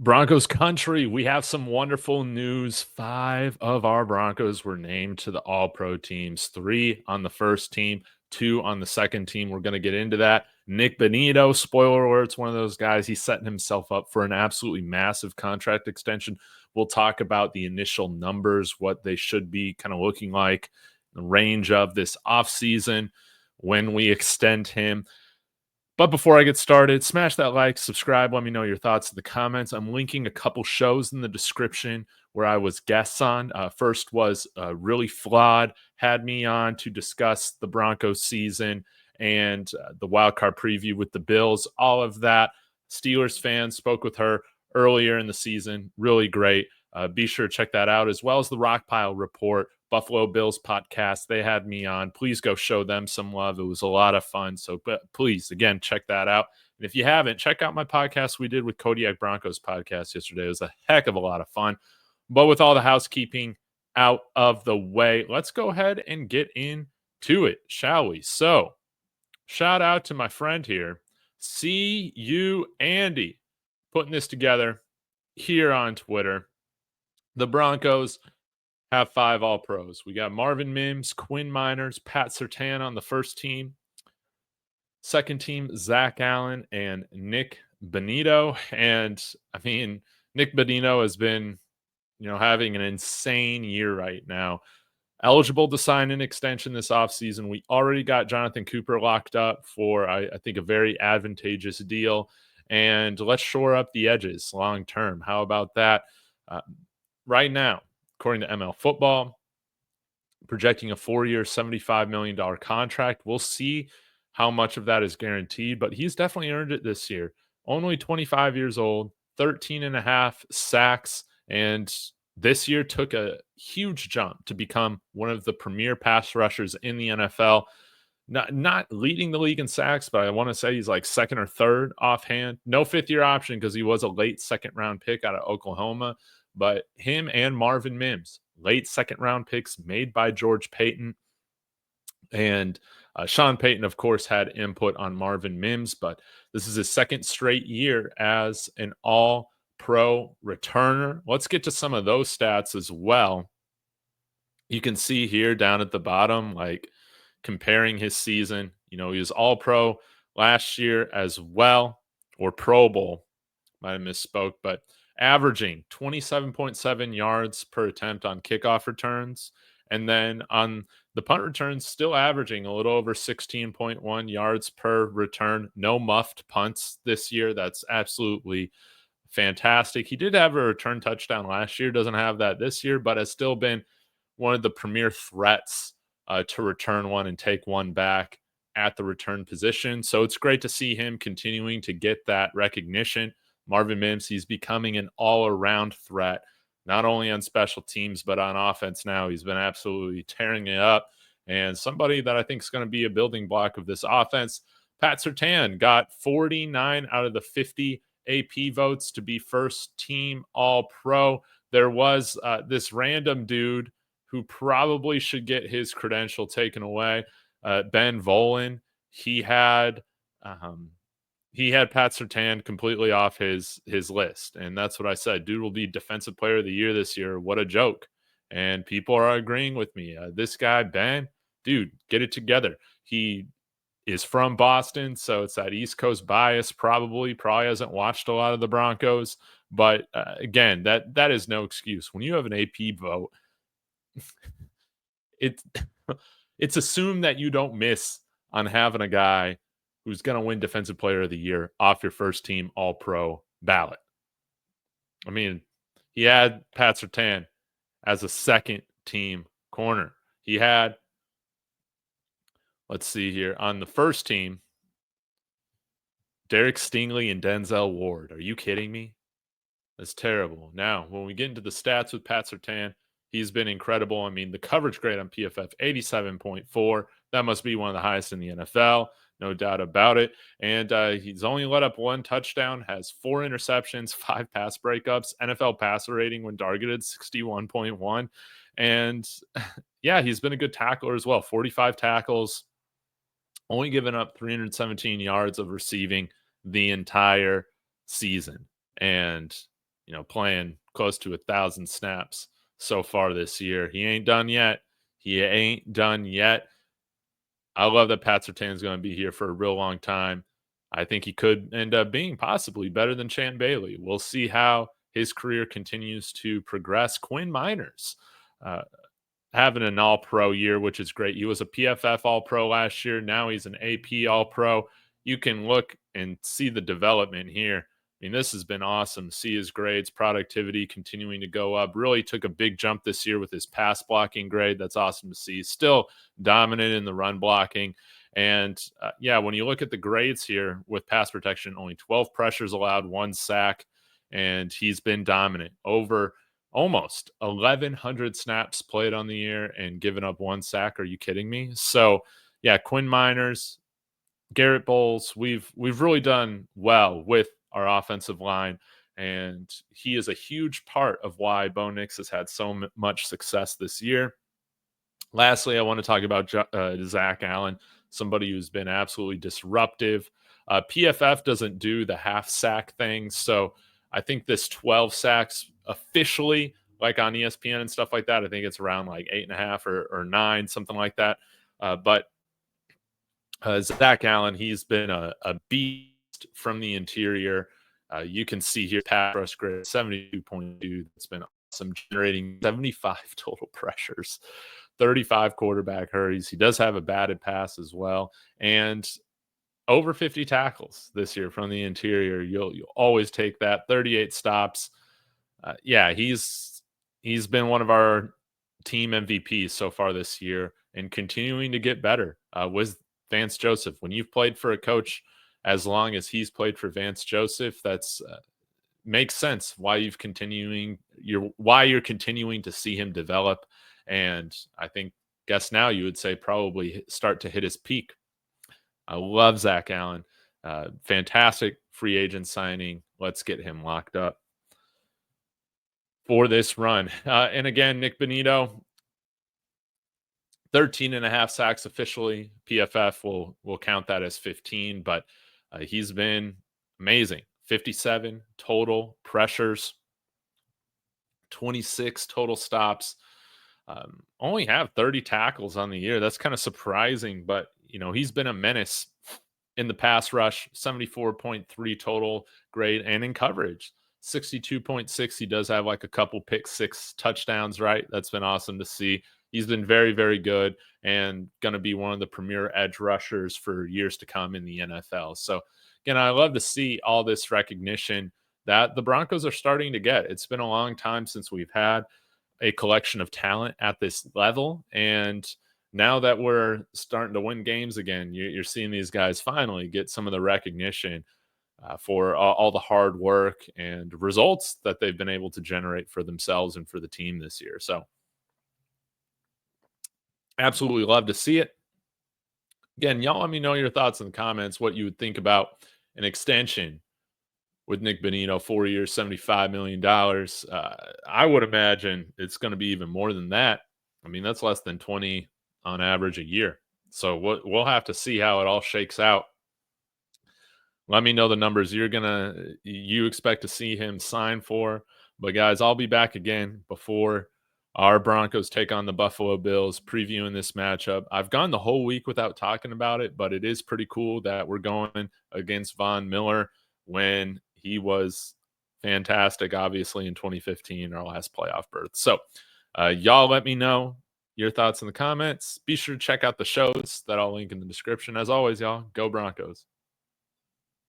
Broncos country, we have some wonderful news. 5 of our Broncos were named to the All-Pro teams, 3 on the first team, 2 on the second team. We're going to get into that. Nik Bonitto, spoiler alert, it's one of those guys. He's setting himself up for an absolutely massive contract extension. We'll talk about the initial numbers, what they should be kind of looking like, the range of this offseason when we extend him. But before I get started, smash that like, subscribe, let me know your thoughts in the comments. I'm linking a couple shows in the description where I was guests on. First was Really Flawed, had me on to discuss the Broncos season and the wildcard preview with the Bills, all of that. Steelers fans spoke with her earlier in the season. Really great. Be sure to check that out, as well as the Rockpile Report, Buffalo Bills podcast. They had me on. Please go show them some love. It was a lot of fun. So please, again, check that out. And if you haven't, check out my podcast we did with Kodiak Broncos podcast yesterday. It was a heck of a lot of fun. But with all the housekeeping out of the way, let's go ahead and get into it, shall we? So shout out to my friend here, See You Andy, putting this together here on Twitter. The Broncos have 5 All-Pros. We got Marvin Mims, Quinn Meinerz, Pat Surtain on the first team. Second team, Zach Allen and Nik Bonitto. And I mean, Nik Bonitto has been, having an insane year right now. Eligible to sign an extension this offseason. We already got Jonathan Cooper locked up for, I think, a very advantageous deal. And let's shore up the edges long term. How about that? Right now, according to ML Football, projecting a 4-year, $75 million contract. We'll see how much of that is guaranteed, but he's definitely earned it this year. Only 25 years old, 13 and a half sacks, and this year took a huge jump to become one of the premier pass rushers in the NFL. Not leading the league in sacks, but I want to say he's like second or third offhand. No fifth-year option because he was a late second-round pick out of Oklahoma. But him and Marvin Mims, late second-round picks made by George Paton. And Sean Payton, of course, had input on Marvin Mims, but this is his second straight year as an all-pro returner. Let's get to some of those stats as well. You can see here down at the bottom, like comparing his season. He was all-pro last year as well, or Pro Bowl. Might have misspoke, but averaging 27.7 yards per attempt on kickoff returns. And then on the punt returns, still averaging a little over 16.1 yards per return. No muffed punts this year. That's absolutely fantastic. He did have a return touchdown last year. Doesn't have that this year, but has still been one of the premier threats to return one and take one back at the return position. So it's great to see him continuing to get that recognition. Marvin Mims, he's becoming an all-around threat, not only on special teams, but on offense now. He's been absolutely tearing it up, and somebody that I think is going to be a building block of this offense. Pat Surtain got 49 out of the 50 AP votes to be first team All-Pro. There was this random dude who probably should get his credential taken away, Ben Volin. He had Pat Surtain completely off his list. And that's what I said. Dude will be Defensive Player of the Year this year. What a joke. And people are agreeing with me. This guy, Ben, dude, get it together. He is from Boston, so it's that East Coast bias probably hasn't watched a lot of the Broncos. But again, that is no excuse. When you have an AP vote, it's assumed that you don't miss on having a guy who's going to win Defensive Player of the Year off your first team All-Pro ballot. I mean, he had Pat Surtain as a second team corner. He had, let's see here, on the first team, Derek Stingley and Denzel Ward. Are you kidding me? That's terrible. Now, when we get into the stats with Pat Surtain, he's been incredible. I mean, the coverage grade on PFF, 87.4. That must be one of the highest in the NFL. No doubt about it. And he's only let up 1 touchdown, has 4 interceptions, 5 pass breakups, NFL passer rating when targeted, 61.1. And yeah, he's been a good tackler as well. 45 tackles, only given up 317 yards of receiving the entire season. And playing close to 1,000 snaps so far this year. He ain't done yet. He ain't done yet. I love that Pat Surtain is going to be here for a real long time. I think he could end up being possibly better than Chan Bailey. We'll see how his career continues to progress. Quinn Meinerz, uh, having an all-pro year, which is great. He was a PFF all-pro last year. Now he's an AP all-pro. You can look and see the development here. I mean, this has been awesome. See his grades, productivity continuing to go up. Really took a big jump this year with his pass blocking grade. That's awesome to see. Still dominant in the run blocking. And yeah, when you look at the grades here with pass protection, only 12 pressures allowed, 1 sack, and he's been dominant over almost 1,100 snaps played on the year and given up 1 sack. Are you kidding me? So yeah, Quinn Meinerz, Garrett Bowles, we've really done well with our offensive line, and he is a huge part of why Bo Nix has had so much success this year. Lastly, I want to talk about Zach Allen, somebody who's been absolutely disruptive. PFF doesn't do the half sack thing, so I think this 12 sacks officially, like on ESPN and stuff like that, I think it's around like 8.5 or 9, something like that. But Zach Allen, he's been a beast from the interior. You can see here pass rush grade 72.2. That's been awesome, generating 75 total pressures, 35 quarterback hurries. He does have a batted pass as well, and over 50 tackles this year from the interior. You'll always take that. 38 stops. Yeah, he's been one of our team MVPs so far this year, and continuing to get better with Vance Joseph. When you've played for a coach as long as he's played for Vance Joseph, that's makes sense why you're continuing to see him develop. And I guess now you would say probably start to hit his peak. I love Zach Allen. Fantastic free agent signing. Let's get him locked up for this run. And again, Nik Bonitto, 13.5 sacks officially. PFF will count that as 15, but he's been amazing. 57 total pressures, 26 total stops. Only have 30 tackles on the year. That's kind of surprising, but he's been a menace in the pass rush. 74.3 total grade, and in coverage 62.6. He does have like a couple pick six touchdowns, right? That's been awesome to see. He's been very, very good and going to be one of the premier edge rushers for years to come in the NFL. So again, I love to see all this recognition that the Broncos are starting to get. It's been a long time since we've had a collection of talent at this level, and now that we're starting to win games again, you're seeing these guys finally get some of the recognition for all the hard work and results that they've been able to generate for themselves and for the team this year. So absolutely love to see it. Again, y'all let me know your thoughts in the comments, what you would think about an extension with Nik Bonitto, 4 years, $75 million. I would imagine it's going to be even more than that. I mean, that's less than 20 on average a year. So we'll have to see how it all shakes out. Let me know the numbers you expect to see him sign for. But guys, I'll be back again before our Broncos take on the Buffalo Bills, previewing this matchup. I've gone the whole week without talking about it, but it is pretty cool that we're going against Von Miller when he was fantastic, obviously, in 2015, our last playoff berth. So y'all let me know your thoughts in the comments. Be sure to check out the shows that I'll link in the description. As always, y'all, go Broncos.